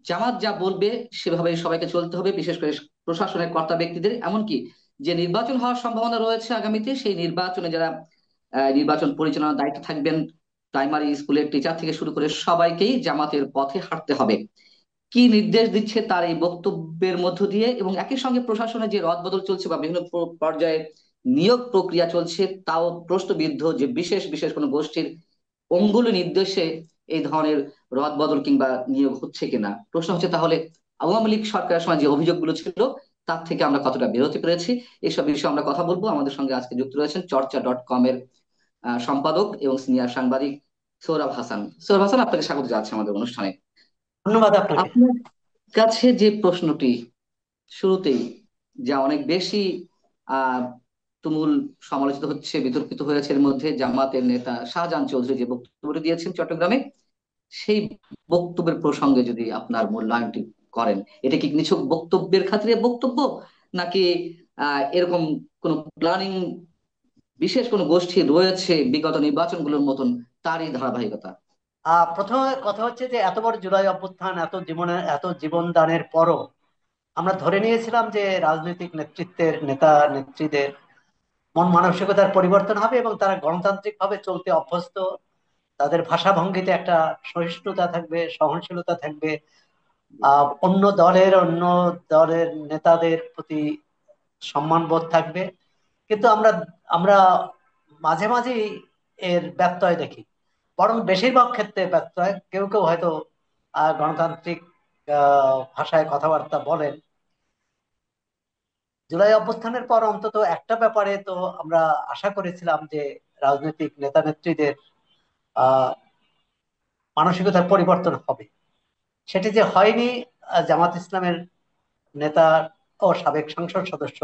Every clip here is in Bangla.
জামাত যা বলবে সেভাবে সবাইকে চলতে হবে, বিশেষ করে প্রশাসনের কর্তা ব্যক্তিদের। এমনকি যে নির্বাচন হওয়ার সম্ভাবনা রয়েছে আগামীতে, সেই নির্বাচনে যারা নির্বাচন পরিচালনার দায়িত্বে থাকবেন, প্রাইমারি স্কুলের টিচার থেকে শুরু করে সবাইকেই জামাতের পথে হাঁটতে হবে। কি নির্দেশ দিচ্ছে তার এই বক্তব্যের মধ্য দিয়ে, এবং একই সঙ্গে প্রশাসনের যে রদবদল চলছে বা বিভিন্ন পর্যায়ে নিয়োগ প্রক্রিয়া চলছে, তাও প্রশ্নবিদ্ধ যে বিশেষ বিশেষ কোনো গোষ্ঠীর অঙ্গুলি নির্দেশে এই ধরনের রদবদল কিংবা নিয়োগ হচ্ছে কিনা। প্রশ্ন হচ্ছে তাহলে আওয়ামী লীগ সরকারের সময় যে অভিযোগগুলো ছিল তার থেকে আমরা কতটা বেরোতে পেরেছি। এইসব বিষয়ে আমরা কথা বলবো। আমাদের সঙ্গে আজকে যুক্ত রয়েছেন চর্চা.com এর সম্পাদক এবং সিনিয়র সাংবাদিক সৌরভ হাসান। সৌরভ হাসান, আপনাকে স্বাগত জানাচ্ছি আমাদের অনুষ্ঠানে। ধন্যবাদ আপনাকে। আপনার কাছে যে প্রশ্নটি শুরুতেই, যা অনেক বেশি আহ তুমুল সমালোচিত হচ্ছে, বিতর্কিত হয়েছে, এর মধ্যে জামাতের নেতা শাহজাহান চৌধুরী যে বক্তব্যটি দিয়েছেন চট্টগ্রামে, সেই বক্তব্যের প্রসঙ্গে যদি আপনার মূল্যায়নটি করেন, এটা কি নিছক বক্তব্যের খাতিরে বক্তব্য, নাকি এরকম কোন প্ল্যানিং বিশেষ কোন গোষ্ঠী রয়েছে বিগত নির্বাচনগুলোর মতন, তারই ধারাবাহিকতা? প্রথমে কথা হচ্ছে যে এত বড় জুলাই অভ্যুত্থান, এত জীবন দানের পরও আমরা ধরে নিয়েছিলাম যে রাজনৈতিক নেতৃত্বের নেতা নেত্রীদের মন মানসিকতার পরিবর্তন হবে এবং তারা গণতান্ত্রিক ভাবে চলতে অভ্যস্ত। তাদের ভাষা ভঙ্গিতে একটা সহিষ্ণুতা থাকবে, সহনশীলতা থাকবে। অন্য দলের নেতাদের প্রতি সম্মানবোধ থাকবে। কিন্তু আমরা আমরা মাঝে মাঝে এর ব্যত্যয় দেখি, বরং বেশিরভাগ ক্ষেত্রে ব্যত্যয়। কেউ কেউ হয়তো গণতান্ত্রিক ভাষায় কথাবার্তা বলেন। জুলাই অভ্যুত্থানের পর অন্তত একটা ব্যাপারে তো আমরা আশা করেছিলাম যে রাজনৈতিক নেতা নেত্রীদের আহ মানসিকতার পরিবর্তন হবে। সেটি যে হয়নি, জামাত ইসলামের নেতা ও সাবেক সংসদ সদস্য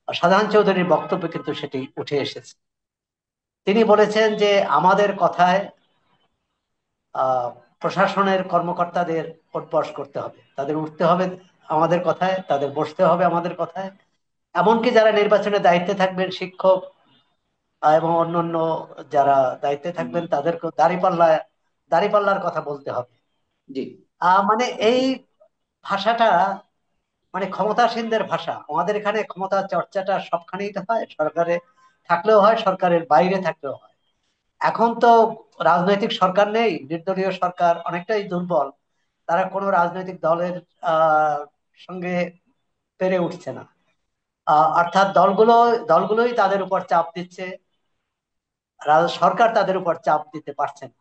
শাহজাহান চৌধুরীর বক্তব্যে কিন্তু সেটি উঠে এসেছে। তিনি বলেছেন যে আমাদের কথায় আহ প্রশাসনের কর্মকর্তাদের ওঠবস করতে হবে, তাদের উঠতে হবে আমাদের কথায়, তাদের বসতে হবে আমাদের কথায়। এমনকি যারা নির্বাচনে দায়িত্বে থাকবেন, শিক্ষক এবং অন্যান্য যারা দায়িত্বে থাকবেন, তাদেরকে দাঁড়িপাল্লার কথা বলতে হবে। জি। মানে এই ভাষাটা মানে ক্ষমতাসীনদের ভাষা। আমাদের এখানে ক্ষমতা চর্চাটা সবখানেই তো হয়, সরকারে থাকলেও হয়, সরকারের বাইরে থাকলেও হয়। এখন তো রাজনৈতিক সরকার নেই, নির্দলীয় সরকার অনেকটাই দুর্বল। তারা কোনো রাজনৈতিক দলের আহ সঙ্গে পেরে উঠছে না। অর্থাৎ দলগুলোই তাদের উপর চাপ দিচ্ছে, সরকার তাদের উপর চাপ দিতে পারছে না।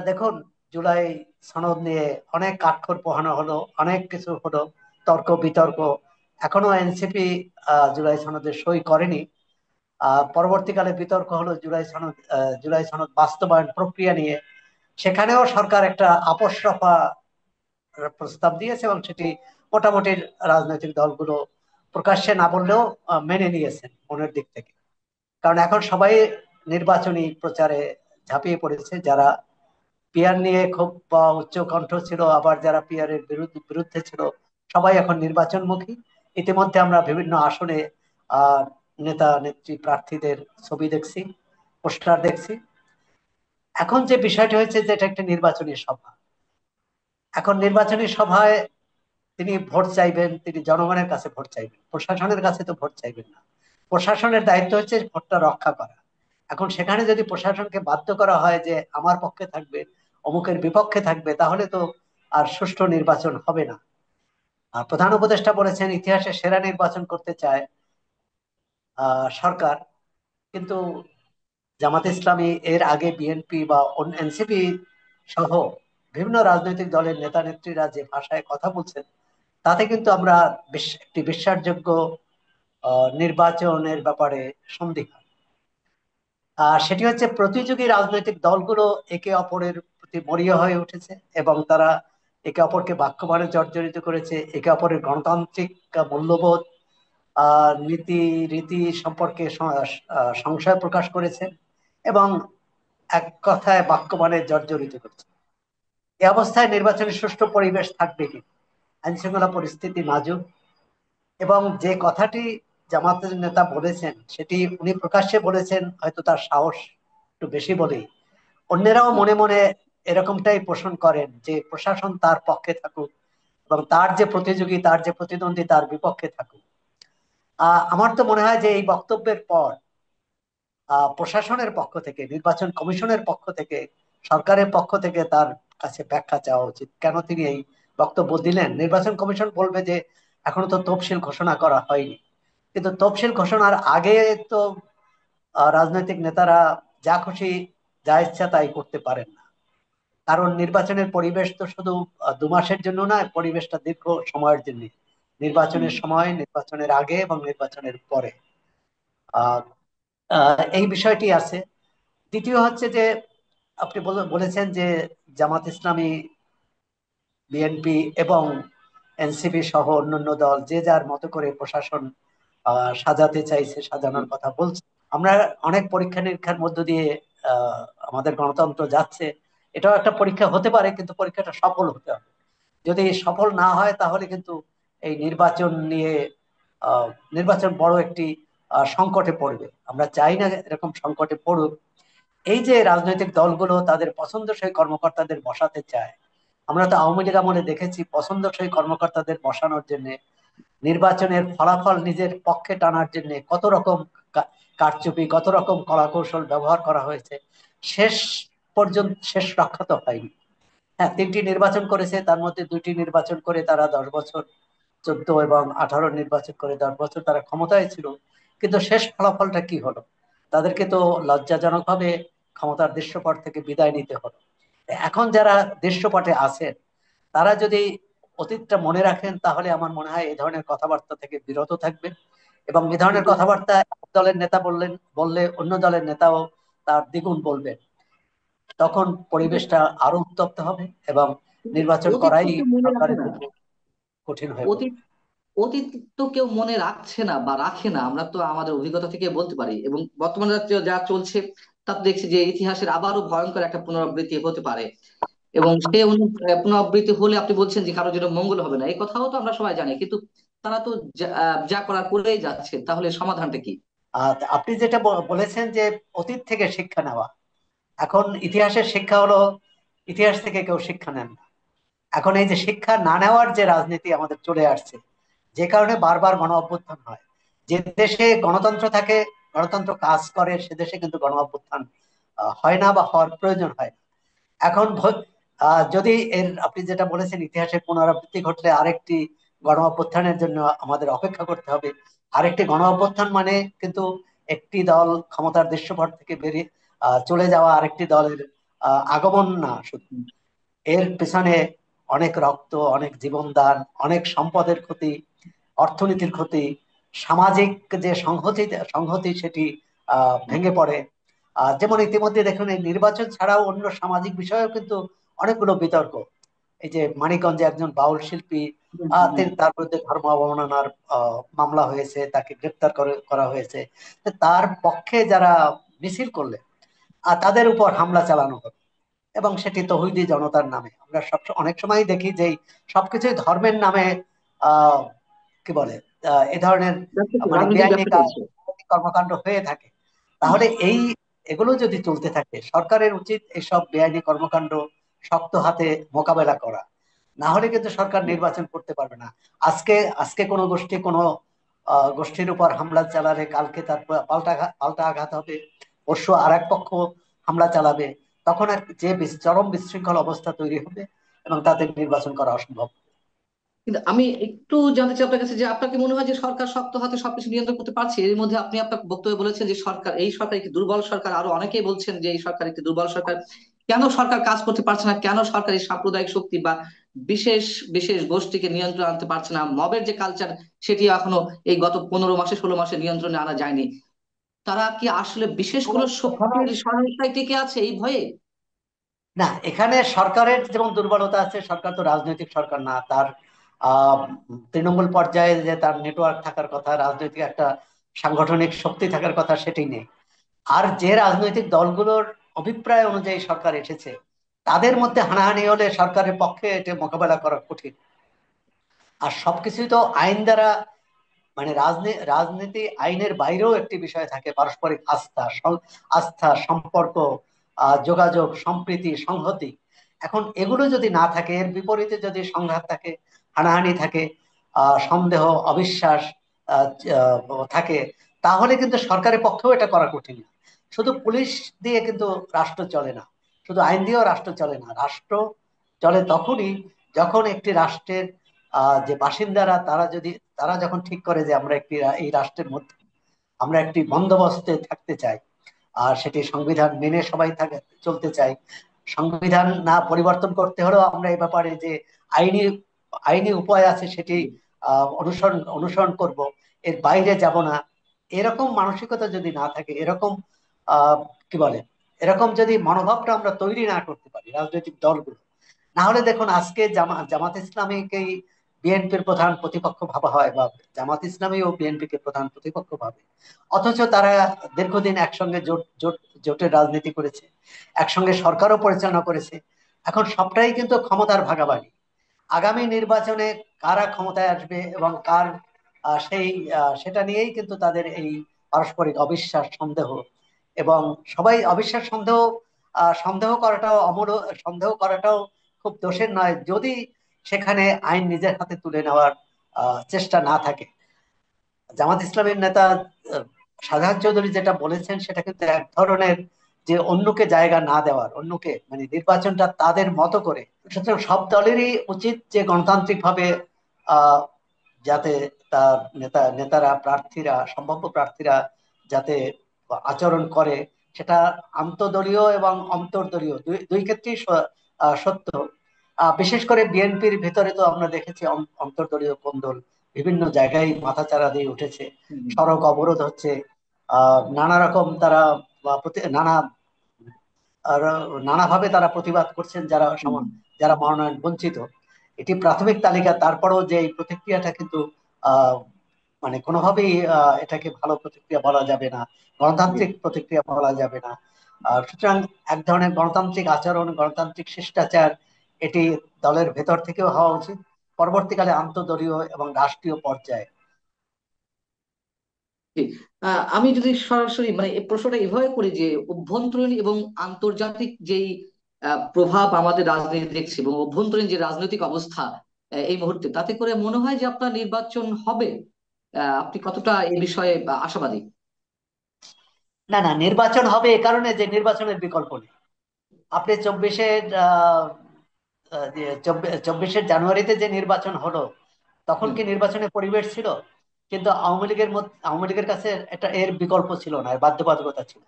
দেখুন, জুলাই সনদ নিয়ে অনেক কাঠখড় পোহানো হলো, অনেক কিছু হলো, তর্ক বিতর্ক। এখনো এনসিপি জুলাই সনদে সই করেনি। পরবর্তীকালে বিতর্ক হলো জুলাই সনদ বাস্তবায়ন প্রক্রিয়া নিয়ে। সেখানেও সরকার একটা আপোষ রফা প্রস্তাব দিয়েছে এবং সেটি মোটামুটি রাজনৈতিক দলগুলো প্রকাশ্যে না বললেও মেনে নিয়েছেন মনের দিক থেকে। কারণ এখন সবাই নির্বাচনী প্রচারে ঝাঁপিয়ে পড়েছে। যারা পিয়ার নিয়ে খুব উচ্চ কণ্ঠ ছিল, আবার যারা পিয়ারের বিরুদ্ধে ছিল, সবাই এখন নির্বাচনমুখী। ইতিমধ্যে আমরা বিভিন্ন আসনে আহ নেতা নেত্রী প্রার্থীদের ছবি দেখছি, পোস্টার দেখছি। এখন যে বিষয়টি হয়েছে যে এটা একটা নির্বাচনী সভা। এখন নির্বাচনী সভায় তিনি ভোট চাইবেন, তিনি জনগণের কাছে ভোট চাইবেন, প্রশাসনের কাছে তো ভোট চাইবেন না। প্রশাসনের দায়িত্ব হচ্ছে ভোটটা রক্ষা করা। এখন সেখানে যদি প্রশাসনকে বাধ্য করা হয় যে আমার পক্ষে থাকবে, অমুকের বিপক্ষে থাকবে, তাহলে তো আর সুষ্ঠু নির্বাচন হবে না। আর প্রধান উপদেষ্টা বলেছেন ইতিহাসে সেরা নির্বাচন করতে চায় সরকার। কিন্তু জামাত ইসলামী এর আগে বিএনপি বা এনসিপি সহ বিভিন্ন রাজনৈতিক দলের নেতা নেত্রীরা যে ভাষায় কথা বলছেন, তাতে কিন্তু আমরা একটি বিশ্বাসযোগ্য নির্বাচনের ব্যাপারে সন্দিহান। আর সেটি হচ্ছে প্রতিযোগী রাজনৈতিক দলগুলো একে অপরের প্রতি মরিয়া হয়ে উঠেছে এবং তারা একে অপরকে বাক্যবাণে জর্জরিত করেছে, একে অপরের গণতান্ত্রিক মূল্যবোধ নীতি রীতি সম্পর্কে সংশয় প্রকাশ করেছে এবং এক কথায় বাক্যবাণে জর্জরিত করেছে। এই অবস্থায় নির্বাচনের সুষ্ঠু পরিবেশ থাকবে কি? আইন শৃঙ্খলা পরিস্থিতি নাজুক। এবং যে কথাটি জামাতের নেতা বলেছেন সেটি উনি প্রকাশ্যে বলেছেন, হয়তো তার সাহস একটু বেশি বলেই অন্যেরাও মনে মনে এরকমটাই পোষণ করেন যে প্রশাসন তার পক্ষে থাকুক এবং তার যে প্রতিযোগী, তার যে প্রতিদ্বন্দ্বী তার বিপক্ষে থাকুক। আমার তো মনে হয় যে এই বক্তব্যের পর প্রশাসনের পক্ষ থেকে, নির্বাচন কমিশনের পক্ষ থেকে, সরকারের পক্ষ থেকে তার কাছে ব্যাখ্যা চাওয়া উচিত কেন তিনি এই বক্তব্য দিলেন। নির্বাচন কমিশন বলবে যে এখনো তো তফসিল ঘোষণা করা হয়নি, কিন্তু তফসিল ঘোষণার আগে তো রাজনৈতিক নেতারা যা খুশি যা ইচ্ছা তাই করতে পারেন না। কারণ নির্বাচনের পরিবেশ তো শুধু 2 মাসের জন্য নয়, পরিবেশটা দীর্ঘ সময়ের জন্য, নির্বাচনের সময়, নির্বাচনের আগে এবং নির্বাচনের পরে। আহ এই বিষয়টি আছে। দ্বিতীয় হচ্ছে যে আপনি বলেছেন যে জামাত ইসলামী, বিএনপি এবং এনসিপি সহ অন্যান্য দল যে যার মতো করে প্রশাসন সাজাতে চাইছে, সাজানোর কথা বলছে। আমরা অনেক পরীক্ষা নিরীক্ষার মধ্য দিয়ে আমাদের গণতন্ত্র যাচ্ছে। এটাও একটা পরীক্ষা হতে পারে, কিন্তু পরীক্ষাটা সফল হতে হবে। যদি সফল না হয় তাহলে কিন্তু এই নির্বাচন নিয়ে আহ, নির্বাচন বড় একটি সংকটে পড়বে। আমরা চাই না এরকম সংকটে পড়ুক। এই যে রাজনৈতিক দলগুলো তাদের পছন্দসই কর্মকর্তাদের বসাতে চায়, আমরা তো আওয়ামী লীগ আমলে দেখেছি পছন্দসই কর্মকর্তাদের বসানোর জন্য, নির্বাচনের ফলাফল নিজের পক্ষে টানার জন্য কত রকম কারচুপি, কত রকম কলাকৌশল ব্যবহার করা হয়েছে। শেষ পর্যন্ত শেষ রক্ষা তো হয়নি। হ্যাঁ, 3টি নির্বাচন করেছে, তার মধ্যে 2টি নির্বাচন করে তারা 10 বছর, 14 এবং 18 নির্বাচন করে 10 বছর তারা ক্ষমতায় ছিল। কিন্তু শেষ ফলাফলটা কি হলো? তাদেরকে তো লজ্জাজনক ভাবে ক্ষমতার দৃশ্যপট থেকে বিদায় নিতে হলো। এখন যারা দৃশ্যপটে আছেন তারা যদি অতীতটা মনে রাখেন তাহলে আমার মনে হয় এই ধরনের কথাবার্তা থেকে বিরত থাকবেন। এবং এই ধরনের কিন্তু কথাবার্তা এক দলের নেতা বললে অন্য দলের নেতাও তার দ্বিগুণ বলবেন। তখন পরিবেশটা আরো উত্তপ্ত হবে এবং কিন্তু নির্বাচন অতীত তো করাই কেউ মনে রাখে সরকারের না। জন্য কঠিন হয়ে অতীত পড়বে। অতীত তো কেউ মনে রাখছে না বা রাখে না, আমরা তো আমাদের অভিজ্ঞতা থেকে বলতে পারি। এবং বর্তমানে যা চলছে তা তো দেখছি যে ইতিহাসের আবারও ভয়ঙ্কর একটা পুনরাবৃত্তি হতে পারে। এবং পুনরাবৃত্তি হলে আপনি বলছেন যে কারোর জন্য মঙ্গল হবে না, এই কথাও তো আমরা সবাই জানি। কিন্তু তারা তো যা করার করেই যাচ্ছে, তাহলে সমাধানটা কি? আর আপনি যেটা বলেছেন যে অতীত থেকে শিক্ষা নেওয়া, এখন ইতিহাসের শিক্ষা হলো ইতিহাস থেকে কেউ শিক্ষা নেন না। এখন এই যে শিক্ষা না নেওয়ার যে রাজনীতি আমাদের চলে আসছে, যে কারণে বারবার গণ অভ্যুত্থান হয়। যে দেশে গণতন্ত্র থাকে, গণতন্ত্র কাজ করে, সে দেশে কিন্তু গণ অভ্যুত্থান হয় না বা হওয়ার প্রয়োজন হয় না। এখন যদি আপনি যেটা বলেছেন ইতিহাসের পুনরাবৃত্তি ঘটলে আরেকটি গণ অভ্যুত্থানের জন্য আমাদের অপেক্ষা করতে হবে। আরেকটি গণ অভ্যুত্থান মানে কিন্তু একটি দল ক্ষমতার দৃশ্যপট থেকে বেরিয়ে চলে যাওয়া, আরেকটি দলের আগমন না শুধু। এর পেছনে অনেক রক্ত, অনেক জীবনদান, অনেক সম্পদের ক্ষতি, অর্থনীতির ক্ষতি, সামাজিক যে সংহতি সংহতি সেটি ভেঙে পড়ে। যেমন ইতিমধ্যে দেখুন এই নির্বাচন ছাড়াও অন্য সামাজিক বিষয়েও কিন্তু অনেকগুলো বিতর্ক। এই যে মানিকগঞ্জে একজন বাউল শিল্পী, হুম, হুম। তার বিরুদ্ধে ধর্ম অবমাননার মামলা হয়েছে, তাকে গ্রেপ্তার করা হয়েছে। তো তার পক্ষে যারা মিছিল করলেন তাদের উপর হামলা চালানো হলো, এবং সেটি তৌহিদি জনতার নামে। আমরা অনেক সময় দেখি যে এই সবকিছুই ধর্মের নামে আহ কি বলে এ ধরনের মানে রাজনৈতিক বেআইনি ব্যবসা চলছে। কর্মকাণ্ড হয়ে থাকে। তাহলে এগুলো যদি চলতে থাকে, সরকারের উচিত এসব বেআইনি কর্মকাণ্ড শক্ত হাতে মোকাবেলা করা। না হলে কিন্তু সরকার নির্বাচন করতে পারবে না। আজকে আজকে কোনো গোষ্ঠী কোনো গোষ্ঠীর উপর হামলা চালালে কালকে তার পাল্টা আঘাত হবে, পরশু আর এক পক্ষ হামলা চালাবে। তখন এক যে চরম বিশৃঙ্খল অবস্থা তৈরি হবে এবং তাতে নির্বাচন করা অসম্ভব। কিন্তু আমি একটু জানতে চাই আপনার কাছে, যে আপনার কি মনে হয় যে সরকার শক্ত হাতে সবকিছু নিয়ন্ত্রণ করতে পারছে? এর মধ্যে আপনি আপনার বক্তব্যে বলেছেন যে এই সরকার একটি দুর্বল সরকার, আরো অনেকেই বলছেন যে এই সরকার একটি দুর্বল সরকার। কেন সরকার কাজ করতে পারছে না? কেন সরকার এই সাম্প্রদায়িক শক্তি বা বিশেষ বিশেষ গোষ্ঠীকে নিয়ন্ত্রণ আনতে পারছে না? মবের যে কালচার, সেটি এখনো এই গত 15 মাসে 16 মাসে নিয়ন্ত্রণে আনা যায়নি। তারা কি আসলে বিশেষ কোনো শক্তির সহায়তায় টিকে আছে এই ভয়ে? না, এখানে সরকারের যেমন দুর্বলতা আছে, সরকার তো রাজনৈতিক সরকার না। তার আহ তৃণমূল পর্যায়ে যে তার নেটওয়ার্ক থাকার কথা, রাজনৈতিক একটা সাংগঠনিক শক্তি থাকার কথা, সেটি নেই। আর যে রাজনৈতিক দলগুলোর অভিপ্রায় অনুযায়ী সরকার এসেছে, তাদের মধ্যে হানাহানি হলে সরকারের পক্ষে এটা মোকাবেলা করা কঠিন। আর সবকিছুই তো আইন দ্বারা, মানে রাজনীতি আইনের বাইরেও একটি বিষয় থাকে, পারস্পরিক আস্থা, আস্থা সম্পর্ক, যোগাযোগ, সম্প্রীতি, সংহতি। এখন এগুলো যদি না থাকে, এর বিপরীতে যদি সংঘাত থাকে, হানাহানি থাকে, সন্দেহ, অবিশ্বাস আহ, থাকে, তাহলে কিন্তু সরকারের পক্ষেও এটা করা কঠিন। শুধু পুলিশ দিয়ে কিন্তু রাষ্ট্র চলে না, শুধু আইন দিয়েও রাষ্ট্র চলে না। রাষ্ট্র চলে তখনই যখন একটি রাষ্ট্রের যে বাসিন্দারা, তারা যখন ঠিক করে যে আমরা এই রাষ্ট্রের মধ্যে আমরা একটি বন্দোবস্তে থাকতে চাই, আর সেটি সংবিধান মেনে সবাই চলতে চাই। সংবিধান না পরিবর্তন করতে হলেও আমরা এই ব্যাপারে যে আইনি আইনি উপায় আছে সেটি অনুসরণ করব, এর বাইরে যাব না। এরকম মানসিকতা যদি না থাকে, এরকম আহ কি বলে এরকম যদি মনোভাবটা আমরা তৈরি না করতে পারি রাজনৈতিক দলগুলো, না হলে দেখুন আজকে জামাত ইসলামীকেই বিএনপির প্রধান প্রতিপক্ষ ভাবা হয়, বা জামাত ইসলামী ও বিএনপি কে প্রধান প্রতিপক্ষ ভাবে। অথচ তারা দীর্ঘদিন একসঙ্গে জোটের রাজনীতি করেছে, একসঙ্গে সরকারও পরিচালনা করেছে। এখন সবটাই কিন্তু ক্ষমতার ভাগাভাগি। আগামী নির্বাচনে কারা ক্ষমতায় আসবে এবং কার সেটা নিয়েই কিন্তু তাদের এই পারস্পরিক অবিশ্বাস, সন্দেহ। এবং সবাই অবিশ্বাস, সন্দেহ করাটাও খুব দোষের নয়, যদি সেখানে আইন নিজের হাতে তুলে নেওয়ার চেষ্টা না থাকে। জামাত ইসলামের নেতা আহ, শাহজাহান চৌধুরী যেটা বলেছেন সেটা কিন্তু এক ধরনের, যে অন্যকে জায়গা না দেওয়ার, অন্যকে মানে নির্বাচনটা তাদের মতো করে। সুতরাং সব দলেরই উচিত যে গণতান্ত্রিক ভাবে আহ যাতে তার নেতারা, সম্ভাব্য প্রার্থীরা যাতে আচরণ করে, সেটা আন্তদলীয় এবং অন্তর্দলীয় দুই দুই ক্ষেত্রেই সত্য। বিশেষ করে বিএনপির ভিতরে তো আমরা দেখেছি অন্তর্দলীয় কোন্দল বিভিন্ন জায়গায় মাথাচাড়া দিয়ে উঠেছে, হুম, সড়ক অবরোধ হচ্ছে, নানা রকম তারা নানা আর নানাভাবে তারা প্রতিবাদ করছেন, হুম, যারা মনোনয়ন বঞ্চিত। এটি প্রাথমিক তালিকা, তারপরেও যে এই প্রতিক্রিয়াটা কিন্তু আহ মানে কোনোভাবেই এটাকে ভালো প্রতিক্রিয়া বলা যাবে না, জি। গণতান্ত্রিক প্রতিক্রিয়া বলা যাবে না। সুতরাং এক ধরনের গণতান্ত্রিক আচরণ, গণতান্ত্রিক শিষ্টাচার, এটি দলের ভেতর থেকেও হওয়া উচিত, পরবর্তীকালে আন্তঃদলীয় এবং রাষ্ট্রীয় পর্যায়ে। জি। আমি যদি সরাসরি মানে এই প্রশ্নটা এভাবে করি যে অভ্যন্তরীণ এবং আন্তর্জাতিক যেই প্রভাব আমাদের রাজনীতি দেখছি এবং অভ্যন্তরীণ যে রাজনৈতিক অবস্থা এই মুহূর্তে, তাতে করে মনে হয় যে আপনার নির্বাচন হবে। আপনি কতটা এই বিষয়ে আশাবাদী? না, না, নির্বাচন হবে এ কারণে যে নির্বাচনের বিকল্প নেই। আপনি চব্বিশের জানুয়ারিতে যে নির্বাচন হলো, তখন হুম, কি নির্বাচনের পরিবেশ ছিল? কিন্তু আওয়ামী লীগের কাছে এর বিকল্প ছিল না, এর বাধ্যবাধকতা ছিল।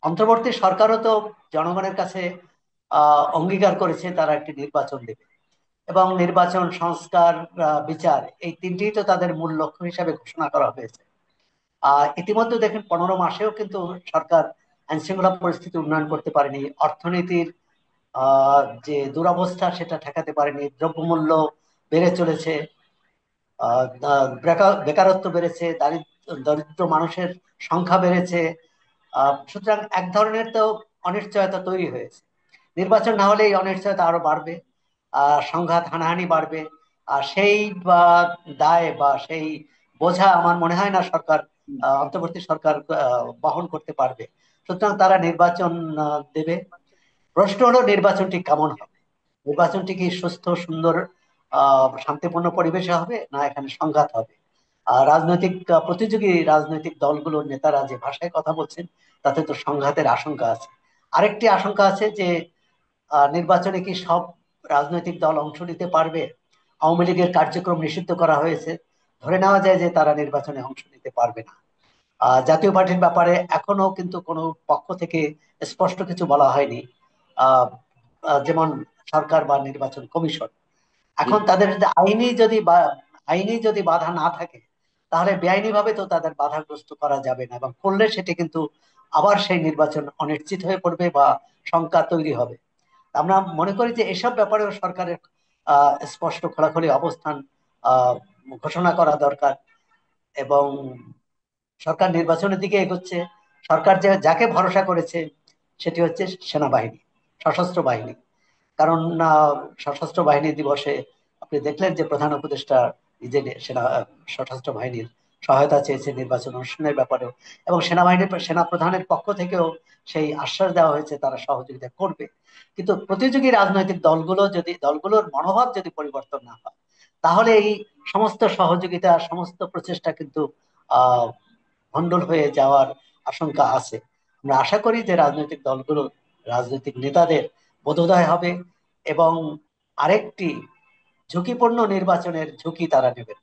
অন্তর্বর্তী সরকারও তো জনগণের কাছে অঙ্গীকার করেছে তারা একটি নির্বাচন দেবে, এবং নির্বাচন, সংস্কার, বিচার, এই তিনটিই তো তাদের মূল লক্ষ্য হিসাবে ঘোষণা করা হয়েছে। ইতিমধ্যে দেখেন 15 মাসেও কিন্তু সরকার আইন শৃঙ্খলা পরিস্থিতি উন্নয়ন করতে পারেনি, অর্থনীতির যে দুরবস্থা সেটা ঠেকাতে পারেনি, দ্রব্যমূল্য বেড়ে চলেছে, বেকারত্ব বেড়েছে, দরিদ্র মানুষের সংখ্যা বেড়েছে। সুতরাং এক ধরনের তো অনিশ্চয়তা তৈরি হয়েছে। নির্বাচন না হলে এই অনিশ্চয়তা আরো বাড়বে, সংঘাত, হানাহানি বাড়বে। আর সেই বা দায় বা সেই বোঝা আমার মনে হয় না হুম, অন্তর্বর্তী সরকার বহন করতে পারবে। সুতরাং তারা নির্বাচন দেবে। প্রশ্ন হলো নির্বাচনটি কেমন হবে? নির্বাচনটি কি সুস্থ, সুন্দর, শান্তিপূর্ণ পরিবেশে হবে, না এখানে সংঘাত হবে? প্রতিযোগী রাজনৈতিক দলগুলোর নেতারা যে ভাষায় কথা বলছেন, তাতে তো সংঘাতের আশঙ্কা আছে। আরেকটি আশঙ্কা আছে যে নির্বাচনে কি সব রাজনৈতিক দল অংশ নিতে পারবে? আওয়ামী লীগের কার্যক্রম নিষিদ্ধ করা হয়েছে, ধরে নেওয়া যায় যে তারা নির্বাচনে অংশ নিতে পারবে না। জাতীয় পার্টির ব্যাপারে এখনো কিন্তু কোনো পক্ষ থেকে স্পষ্ট কিছু বলা হয়নি, আহ, যেমন সরকার বা নির্বাচন কমিশন। জি। এখন তাদের যদি আইনি যদি বাধা না থাকে, তাহলে বেআইনি ভাবে তো তাদের বাধাগ্রস্ত করা যাবে না, এবং করলে সেটি কিন্তু আবার সেই নির্বাচন অনিশ্চিত হয়ে পড়বে বা শঙ্কা তৈরি হবে। আমরা মনে করি যে এসব ব্যাপারেও সরকারের স্পষ্ট খোলাখুলি অবস্থান আহ ঘোষণা করা দরকার। এবং সরকার নির্বাচনের দিকে এগোচ্ছে। সরকার যাকে ভরসা করেছে সেটি হচ্ছে সেনাবাহিনী, সশস্ত্র বাহিনী। কারণ সশস্ত্র বাহিনী দিবসে আপনি দেখলেন যে প্রধান উপদেষ্টা নিজে সশস্ত্র বাহিনীর সহায়তা চেয়েছে নির্বাচন অনুষ্ঠানের ব্যাপারেও, এবং সেনা প্রধানের পক্ষ থেকেও সেই আশ্বাস দেওয়া হয়েছে তারা সহযোগিতা করবে। কিন্তু প্রতিযোগী রাজনৈতিক দলগুলোর মনোভাব যদি পরিবর্তন না হয়, তাহলে এই সমস্ত সহযোগিতা, সমস্ত প্রচেষ্টা কিন্তু আহ ভণ্ডুল হয়ে যাওয়ার আশঙ্কা আছে। আমরা আশা করি যে রাজনৈতিক নেতাদের বোধোদয় হবে এবং আরেকটি ঝুঁকিপূর্ণ নির্বাচনের ঝুঁকি তারা নেবেন।